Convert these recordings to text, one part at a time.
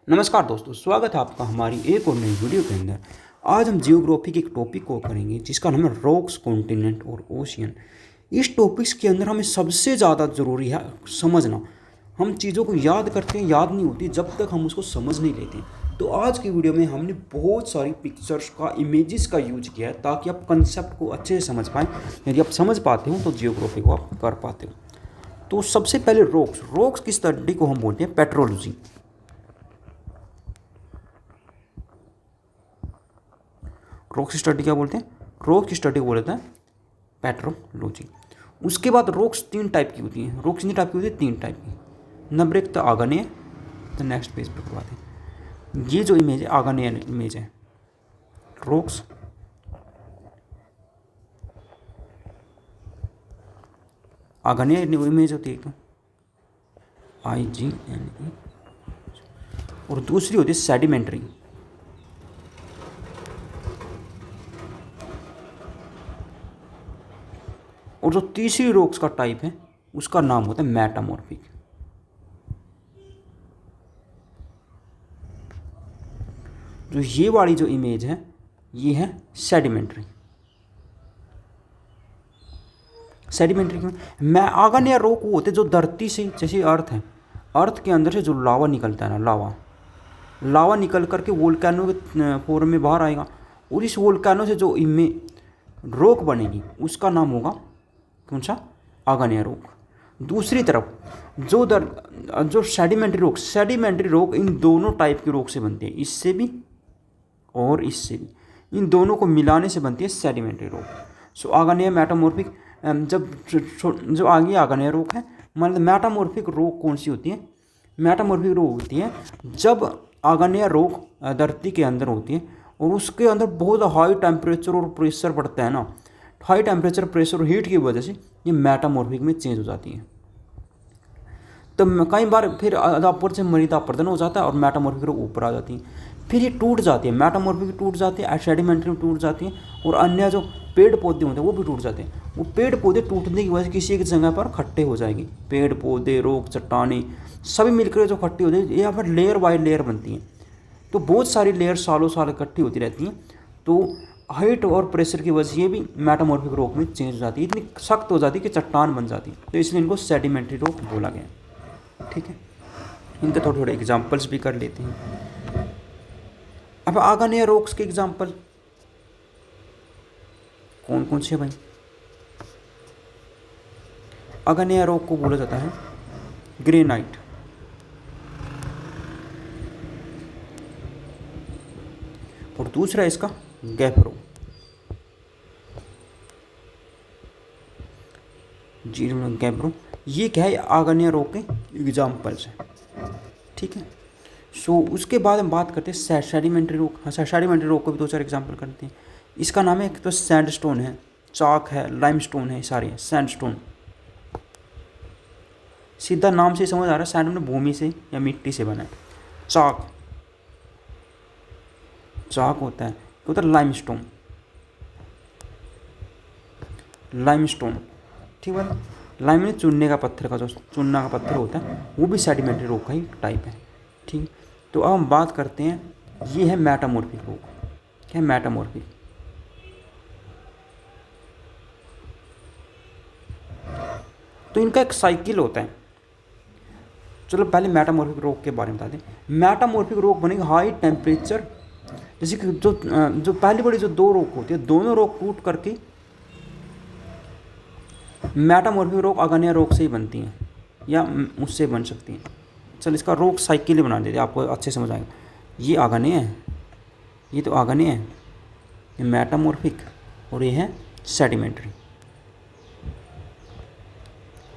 नमस्कार दोस्तों, स्वागत है आपका हमारी एक और नई वीडियो के अंदर। आज हम जियोग्राफी के एक टॉपिक को करेंगे जिसका नाम है रॉक्स, कॉन्टिनेंट और ओशियन। इस टॉपिक्स के अंदर हमें सबसे ज़्यादा ज़रूरी है समझना। हम चीज़ों को याद करते हैं, याद नहीं होती जब तक हम उसको समझ नहीं लेते। तो आज की वीडियो में हमने बहुत सारी पिक्चर्स का, इमेजेस का यूज किया है ताकि आप कंसेप्ट को अच्छे से समझ पाएँ। यदि आप समझ पाते हो तो जियोग्राफी को आप कर पाते हो। तो सबसे पहले रॉक्स की स्टडी को हम बोलते हैं पेट्रोलॉजी। रॉक की स्टडी क्या बोलते हैं? रॉक की स्टडी को बोलते हैं पेट्रोलॉजी। उसके बाद रॉक्स तीन टाइप की होती हैं। रॉक्स कितनी टाइप की होती है? तीन टाइप की। नंबर एक तो आग्नेय। तो नेक्स्ट पेज पर करवाते हैं। ये जो इमेज है आग्नेय इमेज है। रॉक्स आग्नेय इमेज होती है तो IGNE। और दूसरी होती है सेडिमेंट्री। और जो तीसरी रॉक्स का टाइप है उसका नाम होता है मेटामॉर्फिक। जो ये वाली जो इमेज है ये है सेडिमेंट्री। सेडिमेंट्री क्यों? मैं आग्नेय रॉक वो होते जो धरती से, जैसे अर्थ है, अर्थ के अंदर से जो लावा निकलता है ना, लावा निकल करके वोल्केनो के फॉर्म में बाहर आएगा। और इस वोल्केनो से जो इमेज रॉक बनेगी उसका नाम होगा कौन सा? आग्नेय रॉक। दूसरी तरफ जो सेडिमेंट्री रॉक इन दोनों टाइप की रॉक से बनती है, इससे भी और इससे भी। इन दोनों को मिलाने से बनती है सेडिमेंट्री रॉक। सो आग्नेय मेटामॉर्फिक जो आगे आग्नेय रॉक है, मतलब मेटामॉर्फिक रॉक कौन सी होती है? मेटामॉर्फिक रॉक होती है जब आग्नेय रॉक धरती के अंदर होती है और उसके अंदर बहुत हाई टेम्परेचर और प्रेशर बढ़ता है ना, हाई टेम्परेचर, प्रेशर और हीट की वजह से ये मेटामॉर्फिक में चेंज हो जाती है। तो कई बार फिर अपर से मृदा अपरदन हो जाता है और मेटामॉर्फिक रॉक ऊपर आ जाती है। फिर ये टूट जाती है, मेटामॉर्फिक टूट जाती है, सेडिमेंट्री टूट जाती है। और अन्य जो पेड़ पौधे होते हैं वो भी टूट जाते हैं। वो पेड़ पौधे टूटने की वजह से किसी एक जगह पर खट्टे हो जाएंगे। पेड़ पौधे, रॉक, चट्टानें सभी मिलकर जो खट्टी हो जाएगी, यहाँ पर लेयर बाय लेयर बनती हैं। तो बहुत सारी लेयर सालों साल इकट्ठी होती रहती हैं। तो हाइट और प्रेशर की वजह से ये भी मेटामॉर्फिक रॉक में चेंज हो जाती है, इतनी सख्त हो जाती है कि चट्टान बन जाती है। तो इसलिए इनको सेडिमेंट्री रॉक बोला गया। ठीक है, इनके थोड़े थोड़े एग्जाम्पल्स भी कर लेते हैं। अब आग्नेय रॉक्स के एग्जाम्पल कौन कौन से भाई? आग्नेय रॉक को बोला जाता है ग्रेनाइट। और दूसरा इसका गैब्रो। जी गैब्रो, ये क्या है? आग्नेय रॉक के एग्जाम्पल्स हैं। ठीक है। सो उसके बाद हम बात करते हैं सेडिमेंट्री रॉक। हाँ, सेडिमेंट्री रॉक को भी दो चार एग्जाम्पल करते हैं। इसका नाम है, एक तो सैंडस्टोन है, चाक है, लाइमस्टोन है, सारे हैं सैंडस्टोन। सीधा नाम से समझ आ रहा है, सैंड में भूमि से या मिट्टी से बना है। चाक होता है, होता है लाइमस्टोन। ठीक है। लाइम में चूने का पत्थर का, जो चूना का पत्थर होता है वो भी सेडिमेंट्री रॉक का ही टाइप है। ठीक। तो अब हम बात करते हैं, ये है मेटामॉर्फिक रॉक। क्या है मेटामॉर्फिक? तो इनका एक साइकिल होता है। चलो पहले मेटामॉर्फिक रॉक के बारे में बता दें। मेटामॉर्फिक रॉक बनेगी हाई टेम्परेचर, जैसे कि जो पहली बड़ी जो दो रॉक होती है, दोनों रॉक टूट करके मेटामॉर्फिक रॉक आग्नेय रॉक से ही बनती हैं या उससे बन सकती हैं। चल इसका रॉक साइकिल ही बना देते, आपको अच्छे समझ आएगा। ये आग्नेय है, ये तो आग्नेय है, ये मेटामॉर्फिक, और ये है सेडिमेंट्री।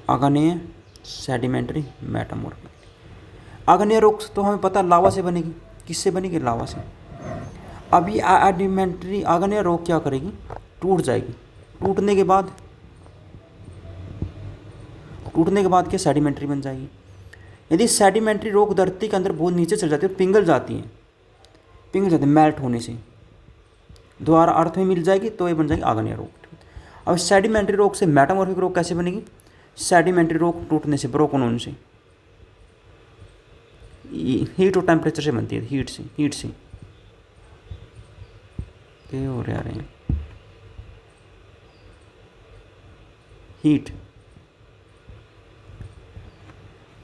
आग्नेय, सेडिमेंट्री, मेटामॉर्फिक। आग्नेय रॉक तो हमें पता लावा से बनेगी। किससे बनेगी? लावा से। अब ये सेडिमेंट्री आग्नेय रॉक क्या करेगी? टूट जाएगी। टूटने के बाद क्या? सेडिमेंट्री बन जाएगी। यदि सेडिमेंट्री रॉक धरती के अंदर बहुत नीचे चल जाती है, पिघल जाती है मेल्ट होने से, दोबारा अर्थ में मिल जाएगी तो ये बन जाएगी आग्नेय रॉक। अब सेडिमेंट्री रॉक से मेटामॉर्फिक रॉक कैसे बनेगी? सेडिमेंट्री रॉक टूटने से, ब्रोकन होने से। हीट और टेम्परेचर से बनती है, हीट से क्या हो रहा है, हीट।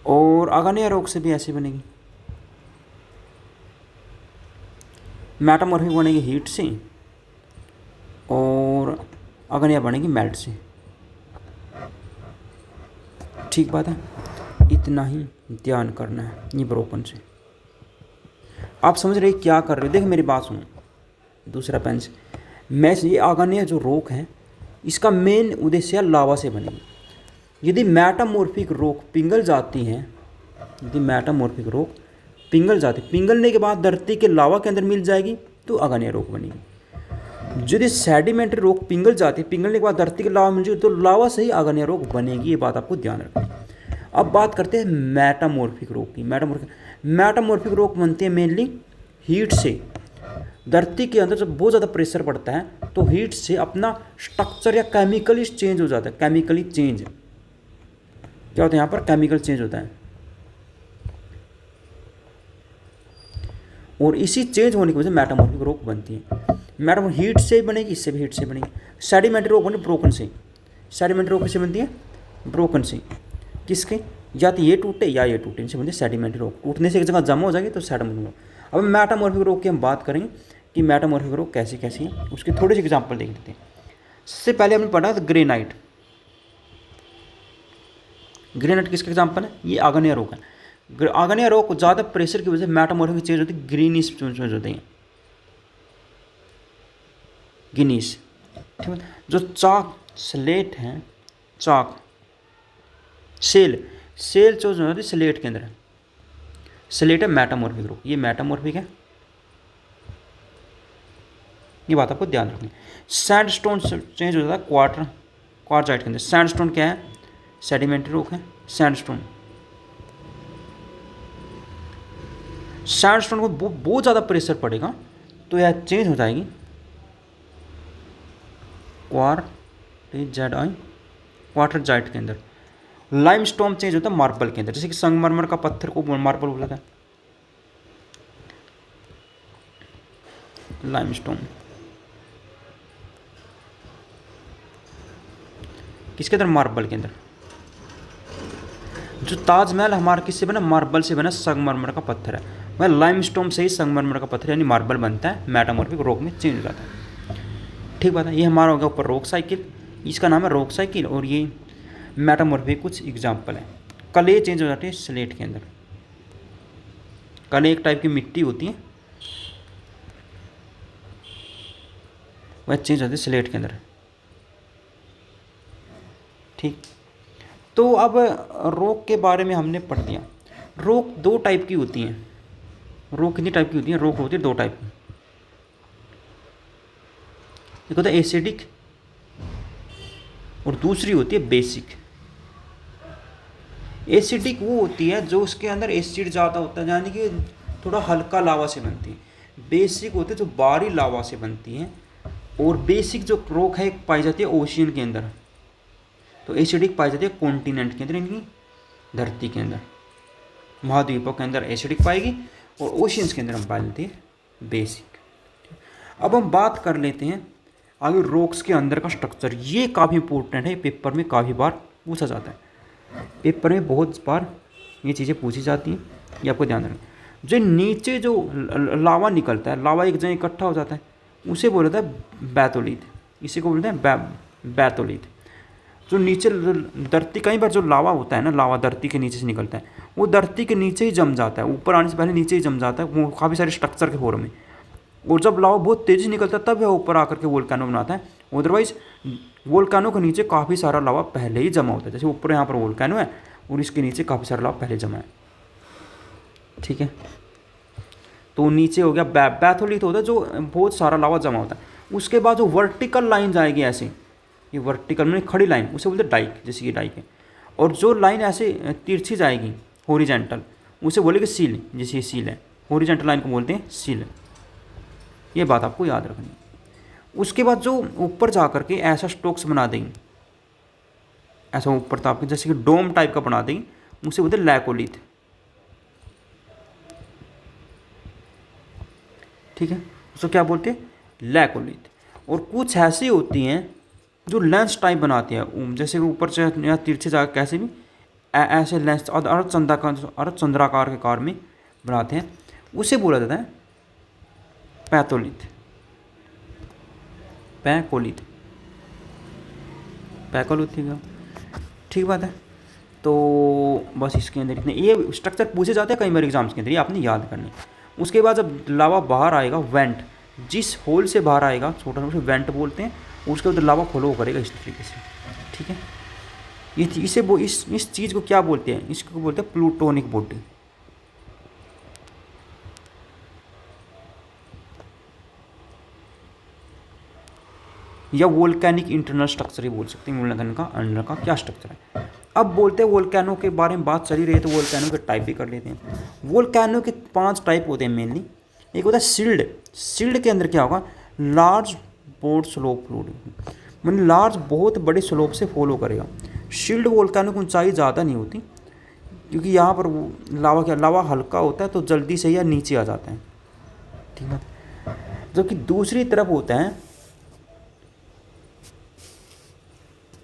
और अग्नेय रोग से भी ऐसी बनेगी, मेटामॉर्फिक बनेगी हीट से और अग्नेय बनेगी मेल्ट से। ठीक बात है, इतना ही ध्यान करना है ये ब्रोकन से। आप समझ रहे क्या कर रहे हो? देख मेरी बात सुनो, दूसरा पेन से मैं ये अग्नेय जो रोग है इसका मेन उद्देश्य लावा से बनेगी। यदि मेटामॉर्फिक रोग पिघल जाती हैं, यदि मेटामॉर्फिक रोग पिघल जाती, पिघलने के बाद धरती के लावा के अंदर मिल जाएगी तो अग्नेय रोग बनेगी। यदि सेडिमेंट्री रोग पिघल जाती, पिघलने के बाद धरती के लावा मिल जाएगी तो लावा से ही अग्नेय रोग बनेगी। ये बात आपको ध्यान रखनी है। अब बात करते हैं मेटामॉर्फिक रोग की। मेटामॉर्फिक रोग बनते हैं मेनली हीट से। धरती के अंदर जब बहुत ज़्यादा प्रेशर पड़ता है तो हीट से अपना स्ट्रक्चर या केमिकली चेंज हो जाता है। केमिकली चेंज क्या होता है? यहाँ पर केमिकल चेंज होता है और इसी चेंज होने की वजह से मेटामॉर्फिक रोग बनती है। मेटामॉर्फिक हीट से बनेगी, इससे भी हीट से बनेगी। सेडिमेंट्री रोग बने ब्रोकन से। सेडिमेंट्री रोग किससे बनती है? ब्रोकन से। किसके? या तो ये टूटे या ये टूटे, इनसे बनती है सेडिमेंट्री रोग। टूटने से एक जगह जमा हो जाएगी तो सेडिमेंट्री रोग। अब मेटामॉर्फिक रोग की हम बात करेंगे कि मेटामॉर्फिक रोग कैसी कैसी है, उसके थोड़े से एग्जाम्पल देख लेते हैं। सबसे पहले हमने पढ़ा था ग्रेनाइट। ग्रेनाइट किसका एग्जाम्पल है? ये अग्नेय रोग है। अग्नेय रोग को ज़्यादा प्रेशर की वजह से मेटामॉर्फिक चेंज होती है, ग्रीनिश चेंज होते हैं, गिनीस। ठीक है। जो चाक स्लेट है, चाक सेल जो होती है स्लेट के अंदर है, स्लेट है मेटामॉर्फिक रोग। ये मेटामॉर्फिक है, ये बात आपको ध्यान रखनी है। सैंडस्टोन चेंज हो जाता है क्वार्टजाइट के अंदर। सैंडस्टोन क्या है? सेडिमेंट्री रोग है सैंडस्टोन। सैंडस्टोन को बहुत ज़्यादा प्रेशर पड़ेगा तो यह चेंज हो जाएगी क्वार्टजाइट के अंदर। लाइमस्टोन चेंज होता है मार्बल के अंदर, जैसे कि संगमरमर का पत्थर को मार्बल बोला था, लाइमस्टोन। किसके अंदर? मार्बल के अंदर। जो ताजमहल हमारा किससे बना? मार्बल से बना, संगमरमर का पत्थर है। वह लाइमस्टोन से ही संगमरमर का पत्थर यानी मार्बल बनता है, मेटामॉर्फिक रोग में चेंज हो जाता है। ठीक बात है। ये हमारा हो गया ऊपर रोग साइकिल, इसका नाम है रोग साइकिल। और ये मेटामॉर्फिक कुछ एग्जाम्पल है। क्ले चेंज हो जाती है स्लेट के अंदर। क्ले एक टाइप की मिट्टी होती है, वह चेंज होती है स्लेट के अंदर। ठीक। तो अब रोग के बारे में हमने पढ़ लिया। रोग दो टाइप की होती हैं। रोग कितनी टाइप की होती है? रोग होती है दो टाइप की। एक होता है एसिडिक और दूसरी होती है बेसिक। एसिडिक वो होती है जो उसके अंदर एसिड ज़्यादा होता है, यानी कि थोड़ा हल्का लावा से बनती है। बेसिक होती है जो बाहरी लावा से बनती है। और बेसिक जो रोग है पाई जाती है ओशियन के अंदर, तो एसिडिक पाई जाती है कॉन्टिनेंट के अंदर, यानी धरती के अंदर, महाद्वीपों के अंदर एसिडिक पाएगी और ओशियंस के अंदर हम पाई जाती है बेसिक। अब हम बात कर लेते हैं आगे रॉक्स के अंदर का स्ट्रक्चर। ये काफ़ी इंपॉर्टेंट है, पेपर में काफ़ी बार पूछा जाता है। पेपर में बहुत बार ये चीज़ें पूछी जाती हैं, ये आपको ध्यान रखना। जो नीचे जो लावा निकलता है, लावा एक जगह इकट्ठा हो जाता है, उसे बोलता है बैथोलिथ। इसी को बोलते हैं बैथोलिथ। जो नीचे धरती, कई बार जो लावा होता है ना, लावा धरती के नीचे से निकलता है, वो धरती के नीचे ही जम जाता है, ऊपर आने से पहले नीचे ही जम जाता है, वो काफ़ी सारे स्ट्रक्चर के फॉर्म में। और जब लावा बहुत तेज़ी निकलता है तब वह ऊपर आकर के वोल्केनो बनाता है। अदरवाइज वोल्केनो के नीचे काफ़ी सारा लावा पहले ही जमा होता है। जैसे ऊपर यहाँ पर वोल्केनो है और इसके नीचे काफ़ी सारा लावा पहले जमा है। ठीक है, तो नीचे हो गया बैथोलिथ होता है, जो बहुत सारा लावा जमा होता है। उसके बाद जो वर्टिकल लाइन जाएगी ऐसे, ये वर्टिकल में खड़ी लाइन, उसे बोलते हैं डाइक, जैसे ये डाइक है। और जो लाइन ऐसे तिरछी जाएगी हॉरिजॉन्टल, उसे बोलेंगे सील, जैसे ये सील है, हॉरिजॉन्टल लाइन को बोलते हैं सील। ये बात आपको याद रखनी है। उसके बाद जो ऊपर जा कर के ऐसा स्ट्रोक्स बना देंगे, ऐसा ऊपर ताप के, जैसे कि डोम टाइप का बना देंगे, उसे बोलते हैं लैकोलिथ। ठीक है, उसको क्या बोलते हैं, लैकोलिथ। और कुछ ऐसी होती हैं जो लेंस टाइप बनाती है, जैसे वो ऊपर से या तिरछे जाकर कैसे भी ऐसे लेंस अर्धचंद्राकार के कार में बनाते हैं, उसे बोला जाता है पैथोलिथ, पैकोलिथ, पैकोलिथ। ठीक बात है। तो बस इसके अंदर इतने ये स्ट्रक्चर पूछे जाते हैं कई बार एग्जाम्स के अंदर, ये आपने याद करने। उसके बाद जब लावा बाहर आएगा, वेंट, जिस होल से बाहर आएगा छोटा सा वेंट बोलते हैं, उसके उधर लावा फ्लो करेगा इस तरीके से। ठीक है, ये इसे वो इस चीज़ को क्या बोलते हैं, इसको बोलते हैं प्लूटोनिक बॉडी। या वोल्केनिक इंटरनल स्ट्रक्चर ही बोल सकते हैं, वोल्केनो का अंदर का क्या स्ट्रक्चर है। अब बोलते हैं वोल्केनो के बारे में बात चली रही है तो वोल्केनो के टाइप भी कर लेते हैं। वोल्केनो के 5 टाइप होते हैं मेनली। एक होता है सिल्ड। सिल्ड के अंदर क्या होगा, लार्ज बोर्ड स्लोप फ्लूड, मतलब लार्ज बहुत बड़े स्लोप से फॉलो करेगा। शील्ड वोल्केनो की ऊंचाई ज़्यादा नहीं होती, क्योंकि यहाँ पर लावा क्या, लावा हल्का होता है तो जल्दी से या नीचे आ जाता है। ठीक है, जबकि दूसरी तरफ होता है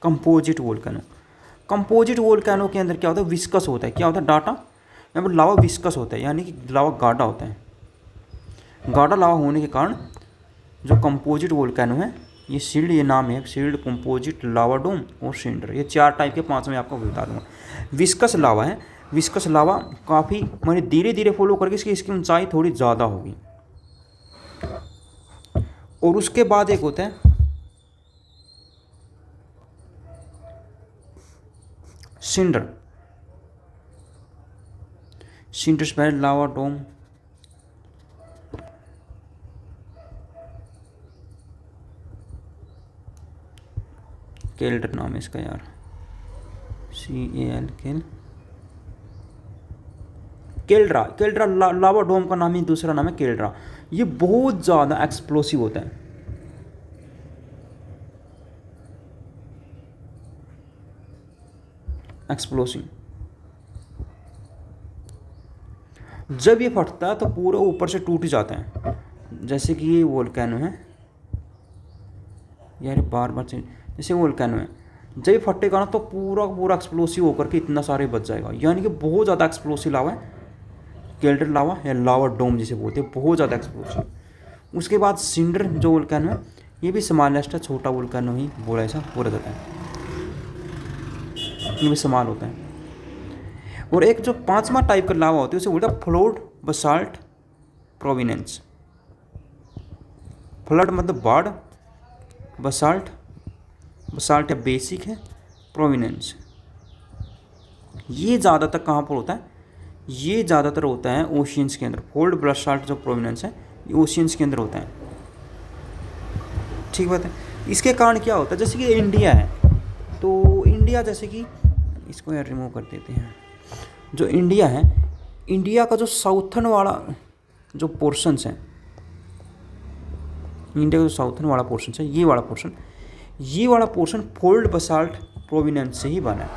कंपोजिट वोल्केनो। कंपोजिट वोल्केनो के अंदर क्या होता है, विस्कस होता है। क्या होता है, डाटा, यहाँ पर लावा विस्कस होता है, यानी कि लावा गाढ़ा होता है। गाढ़ा लावा होने के कारण जो कंपोजिट वोल्केनो है, ये शील्ड, ये नाम है शील्ड, कंपोजिट, लावा डोम और सिंडर, ये 4 टाइप के 5 में आपको बता दूंगा। विस्कस लावा है, विस्कस लावा काफ़ी मैंने धीरे धीरे फॉलो करके इसकी ऊंचाई थोड़ी ज़्यादा होगी। और उसके बाद एक होता है सिंडर। सिंडर से लावा डोम, केल्डर नाम है इसका यार, CAL केल्ड्रा। केल्ड्रा लावा डोम का नाम ही दूसरा नाम है केल्ड्रा। ये बहुत ज़्यादा एक्सप्लोसिव होता है। एक्सप्लोसिव, जब ये फटता है तो पूरा ऊपर से टूट जाता है। जैसे कि ये वोल्केनो है यार, बार बार जैसे वोल्केनो है, जब ये फटेगा ना तो पूरा पूरा एक्सप्लोसिव होकर के इतना सारे बच जाएगा, यानी कि बहुत ज़्यादा एक्सप्लोसिव लावा है केल्डर लावा या लावा डोम जिसे बोलते हैं, बहुत ज़्यादा एक्सप्लोसिव। उसके बाद सिंडर जो वोल्केनो है, ये भी स्मॉलेस्ट है, छोटा वोल्केनो ही बोला ऐसा बोला जाता है, ये भी स्मॉल होता है। और एक जो 5वां टाइप का लावा होता है उसे बोलते हैं फ्लोड बसाल्ट प्रोविनेंस। फ्लड मतलब बाढ़, बसाल्ट, बसाल्ट या बेसिक है, प्रोविनेंस। ये ज़्यादातर कहाँ पर होता है, ये ज़्यादातर होता है ओशियंस के अंदर। फोल्ड बसाल्ट जो प्रोविनेंस है ये ओशियंस के अंदर होता है। ठीक बात है। इसके कारण क्या होता है, जैसे कि इंडिया है, तो इंडिया जैसे कि इसको यार रिमूव कर देते हैं। जो इंडिया है, इंडिया का जो साउथर्न वाला जो पोर्शंस है, इंडिया का जो साउथर्न वाला पोर्शन है, ये वाला पोर्शन फोल्ड बसाल्ट प्रोविनेंस से ही बना है।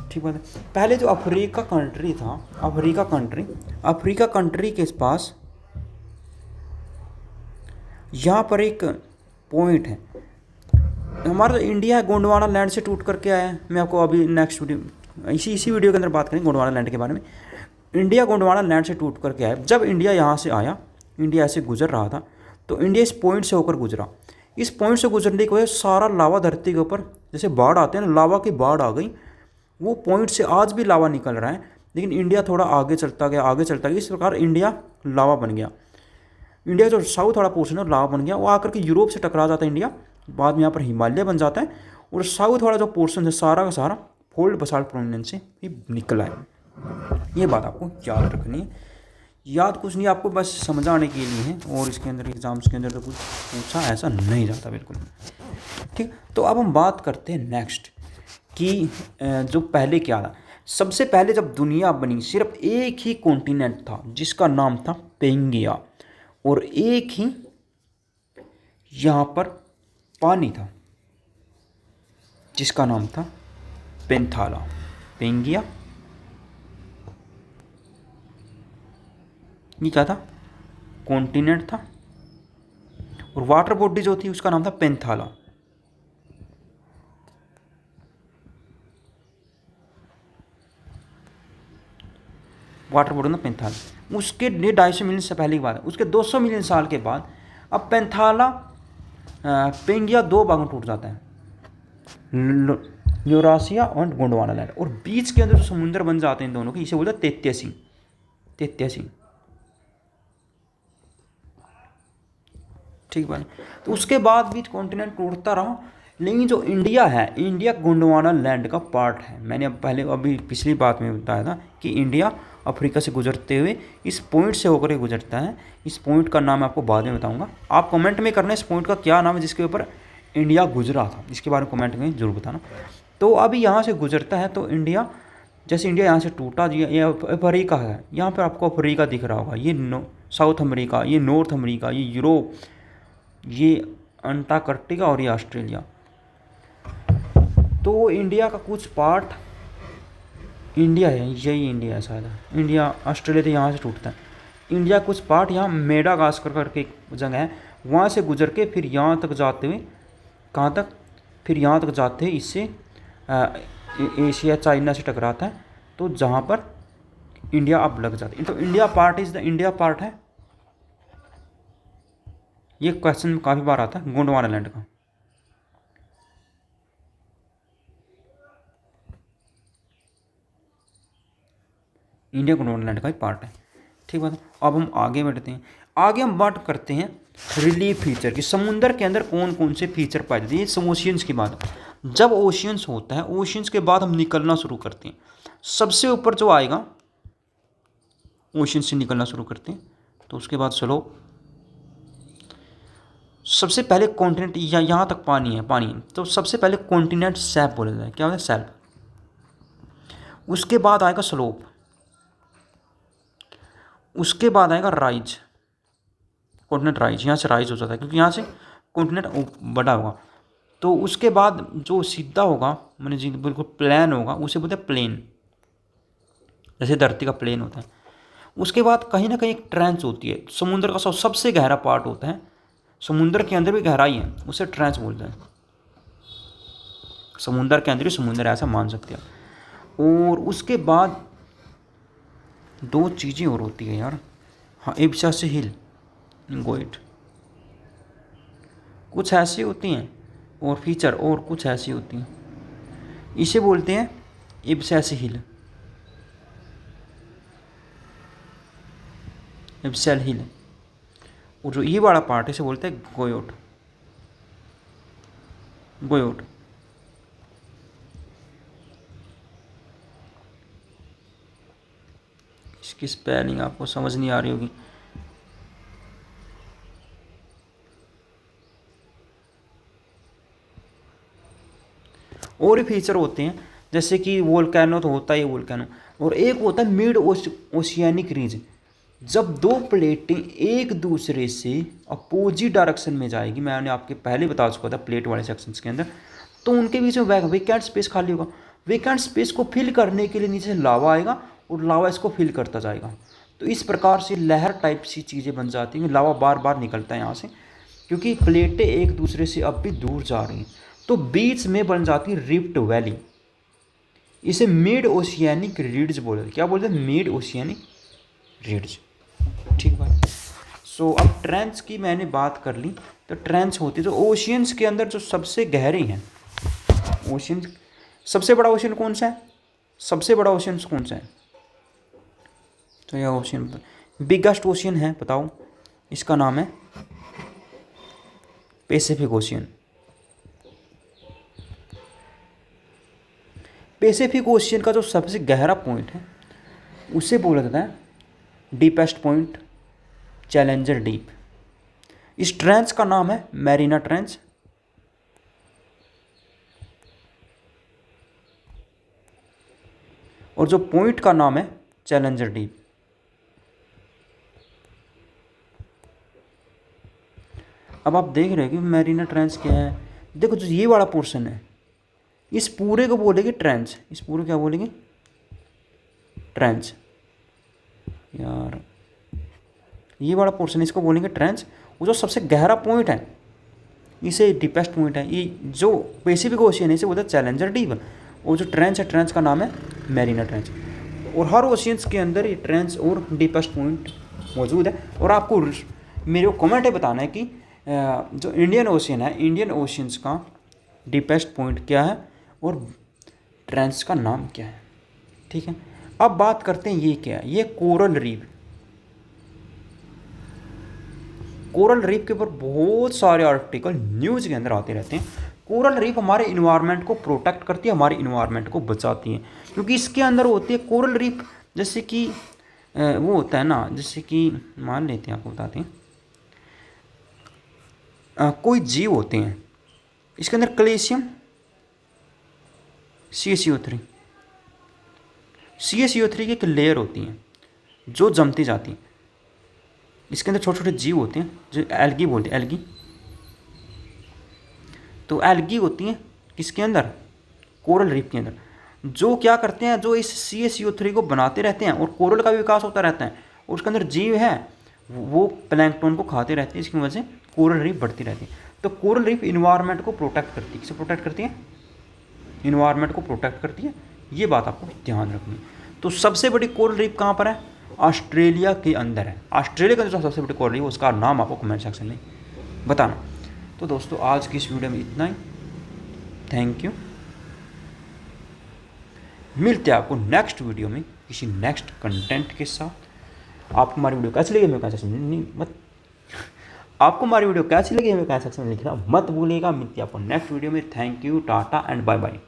ठीक बात है। पहले जो अफ्रीका कंट्री था, अफ्रीका कंट्री के पास यहाँ पर एक पॉइंट है, हमारा इंडिया गोंडवाना लैंड से टूट करके आया है। मैं आपको अभी नेक्स्ट वीडियो इसी वीडियो के अंदर बात करेंगे गोंडवाना लैंड के बारे में। इंडिया गोंडवाना लैंड से टूट करके आया। जब इंडिया यहाँ से आया, इंडिया ऐसे गुजर रहा था, तो इंडिया इस पॉइंट से होकर गुजरा। इस पॉइंट से गुजरने की वजह से सारा लावा धरती के ऊपर, जैसे बाढ़ आते हैं ना, लावा की बाढ़ आ गई। वो पॉइंट से आज भी लावा निकल रहा है, लेकिन इंडिया थोड़ा आगे चलता गया। इस प्रकार इंडिया लावा बन गया। इंडिया जो साउथ वाला पोर्शन है लावा बन गया, वो आकर के यूरोप से टकरा जाता है इंडिया, बाद में यहाँ पर हिमालय बन जाता है, और साउथ वाला जो पोर्शन है सारा का सारा फोल्ड बसाल्ट प्रोविनेंस से ही निकला है। ये बात आपको याद रखनी है। याद कुछ नहीं, आपको बस समझाने के लिए है, और इसके अंदर एग्जाम्स के अंदर तो कुछ पूछा ऐसा नहीं जाता बिल्कुल। ठीक, तो अब हम बात करते हैं नेक्स्ट कि जो पहले क्या था। सबसे पहले जब दुनिया बनी, सिर्फ एक ही कॉन्टिनेंट था जिसका नाम था पेंगिया, और एक ही यहाँ पर पानी था जिसका नाम था पेंथाला। पेंगिया, ये क्या था, कॉन्टिनेंट था, और वाटर बॉडी जो थी उसका नाम था पेंथाला। वाटर बॉडी ना पेंथाला। उसके ये 250 मिलियन से पहले की बात है। उसके 200 मिलियन साल के बाद अब पेंथाला पेंगिया दो भागों में टूट जाता है, यूरासिया और गोंडवाना लैंड, और बीच के अंदर जो समुद्र बन जाते हैं इन दोनों के, इसे बोलते हैं तेत्यासी। तेत्यासी, ठीक है। तो उसके बाद भी कॉन्टिनेंट टूटता रहा, लेकिन जो इंडिया है, इंडिया गोंडवाना लैंड का पार्ट है। मैंने अब पहले अभी पिछली बात में बताया था कि इंडिया अफ्रीका से गुजरते हुए इस पॉइंट से होकर के गुजरता है। इस पॉइंट का नाम मैं आपको बाद में बताऊंगा। आप कमेंट में करना इस पॉइंट का क्या नाम है जिसके ऊपर इंडिया गुजरा था, इसके बारे में कमेंट में जरूर बताना। तो अभी यहाँ से गुजरता है तो इंडिया, जैसे इंडिया यहाँ से टूटा, ये अफ्रीका है, यहाँ पर आपको अफ्रीका दिख रहा होगा, ये साउथ अमेरिका, ये नॉर्थ अमेरिका, ये यूरोप, ये अंटार्कटिका और ये ऑस्ट्रेलिया। तो इंडिया का कुछ पार्ट इंडिया है, यही इंडिया है शायद, इंडिया ऑस्ट्रेलिया तो यहाँ से टूटता है। इंडिया कुछ पार्ट यहाँ मेडागास्कर करके एक जगह है, वहाँ से गुजर के फिर यहाँ तक जाते हुए, कहाँ तक, फिर यहाँ तक जाते हैं, इससे एशिया चाइना से टकराता है, तो जहाँ पर इंडिया अब लग जाती है। तो India part is the India part है। ये क्वेश्चन काफ़ी बार आता है गोंडवाना लैंड का। इंडिया गोंडवाना लैंड का ही पार्ट है, ठीक बात है। अब हम आगे बढ़ते हैं। आगे हम बात करते हैं रिलीफ फीचर की। समुद्र के अंदर कौन कौन से फीचर पाए जाते हैं, ये ओशियंस की बात है। जब ओशियंस होता है, ओशियंस के बाद हम निकलना शुरू करते हैं। सबसे ऊपर जो आएगा, ओशियन से निकलना शुरू करते हैं, तो उसके बाद चलो, सबसे पहले कॉन्टिनेंट, यहाँ तक पानी है, पानी, तो सबसे पहले कॉन्टिनेंट सैप बोला जाए, क्या होता है, सैल्प। उसके बाद आएगा स्लोप, उसके बाद आएगा राइज, कॉन्टिनेंट राइज, यहाँ से राइज हो जाता है क्योंकि यहाँ से कॉन्टिनेंट बड़ा होगा। तो उसके बाद जो सीधा होगा, मैंने जी बिल्कुल प्लेन होगा, उसे बोलते हैं प्लेन, जैसे धरती का प्लेन होता है। उसके बाद कहीं ना कहीं एक ट्रेंच होती है, समुद्र का सबसे गहरा पार्ट होता है, समुद्र के अंदर भी गहराई है, उसे ट्रेंच बोलते हैं। समुद्र के अंदर ही समुद्र, ऐसा मान सकते हैं। और उसके बाद दो चीज़ें और होती है यार, हाँ, एबिसा से हिल, गोइट, कुछ ऐसी होती हैं, और फीचर और कुछ ऐसी होती हैं, इसे बोलते हैं एबिसा से हिल, एबिसल हिल। और जो ये वाला पार्ट है इसे बोलते हैं गोयोट, गोयोट। इसकी स्पेलिंग आपको समझ नहीं आ रही होगी। और भी फीचर होते हैं, जैसे कि वोल्केनो तो होता ही है वोल्केनो, और एक होता है मिड ओशियानिक रीज। जब दो प्लेटें एक दूसरे से अपोजिट डायरेक्शन में जाएगी, मैंने आपके पहले बता चुका था प्लेट वाले सेक्शंस के अंदर, तो उनके बीच में वेकेंट स्पेस खाली होगा। वेकेंट स्पेस को फिल करने के लिए नीचे से लावा आएगा और लावा इसको फिल करता जाएगा। तो इस प्रकार से लहर टाइप सी चीज़ें बन जाती हैं, लावा बार बार निकलता है यहाँ से, क्योंकि प्लेटें एक दूसरे से अब भी दूर जा रही हैं। तो बीच में बन जाती है रिफ्ट वैली, इसे मिड ओशियानिक रिड्ज बोलते हैं। क्या बोलते हैं, मिड ओशियानिक रिड्ज, ठीक बात। सो अब ट्रेंच की मैंने बात कर ली। तो ट्रेंच होती है तो ओशियंस के अंदर जो सबसे गहरे हैं, ओशियन, सबसे बड़ा ओशियन कौन सा है, सबसे बड़ा ओशियन कौन सा है, तो यह ओशियन, बिगेस्ट ओशियन है, बताओ, इसका नाम है पैसिफिक ओशियन। पैसिफिक ओशियन का जो सबसे गहरा पॉइंट है उसे बोला जाता है डीपेस्ट पॉइंट, चैलेंजर डीप। इस ट्रेंच का नाम है मैरीना ट्रेंच। और जो पॉइंट का नाम है चैलेंजर डीप। अब आप देख रहे हैं कि मैरीना ट्रेंच क्या है। देखो जो ये वाला पोर्शन है, इस पूरे को बोलेंगे ट्रेंच, इस पूरे क्या बोलेंगे, ट्रेंच। यार ये वाला पोर्शन इसको बोलेंगे ट्रेंच। वो जो सबसे गहरा पॉइंट है इसे डीपेस्ट पॉइंट है। ये जो पैसिफिक ओशियन है इसे बोलते हैं चैलेंजर डीप। और जो ट्रेंच है, ट्रेंच का नाम है मैरीना ट्रेंच। और हर ओशियंस के अंदर ये ट्रेंच और डीपेस्ट पॉइंट मौजूद है। और आपको मेरे को कमेंट है बताना है कि जो इंडियन ओशियन है, इंडियन ओशियंस का डीपेस्ट पॉइंट क्या है और ट्रेंच का नाम क्या है। ठीक है, अब बात करते हैं ये क्या है। ये कोरल रीफ। कोरल रीफ के ऊपर बहुत सारे आर्टिकल न्यूज़ के अंदर आते रहते हैं। कोरल रीफ हमारे इन्वायरमेंट को प्रोटेक्ट करती है, हमारे इन्वायरमेंट को बचाती है, क्योंकि इसके अंदर होती है कोरल रीफ। जैसे कि वो होता है ना, जैसे कि मान लेते हैं, आपको बताते हैं, कोई जीव होते हैं, इसके अंदर कैल्शियम CaCO3 की एक लेयर होती है जो जमती जाती है। इसके अंदर छोटे छोटे जीव होते हैं जो एल्गी बोलते हैं, एल्गी। तो एल्गी होती हैं किसके अंदर, कोरल रीफ के अंदर, जो क्या करते हैं, जो इस CaCO3 को बनाते रहते हैं और कोरल का भी विकास होता रहता है। और उसके अंदर जीव है वो प्लैंकटन को खाते रहते हैं, इसकी वजह से कोरल रीफ बढ़ती रहती है। तो कोरल रीफ इन्वायरमेंट को प्रोटेक्ट करती है। किसे प्रोटेक्ट करती है, इन्वायरमेंट को प्रोटेक्ट करती है। ये बात आपको ध्यान रखनी है। तो सबसे बड़ी कोरल रीफ कहाँ पर है, ऑस्ट्रेलिया के अंदर है। ऑस्ट्रेलिया का जो सबसे बड़ी कोरल रीफ उसका नाम आपको कमेंट सेक्शन में बताना। तो दोस्तों आज की इस वीडियो में इतना ही। Thank you. मिलते हैं आपको नेक्स्ट वीडियो में किसी नेक्स्ट कंटेंट के साथ। आपको हमारी वीडियो कैसी लगी हमें कमेंट सेक्शन में आपको हमारी वीडियो कैसी लगी हमें कमेंट सेक्शन में लिखना मत भूलिएगा। मिलते हैं आपको नेक्स्ट वीडियो में। Thank you, tata and bye bye.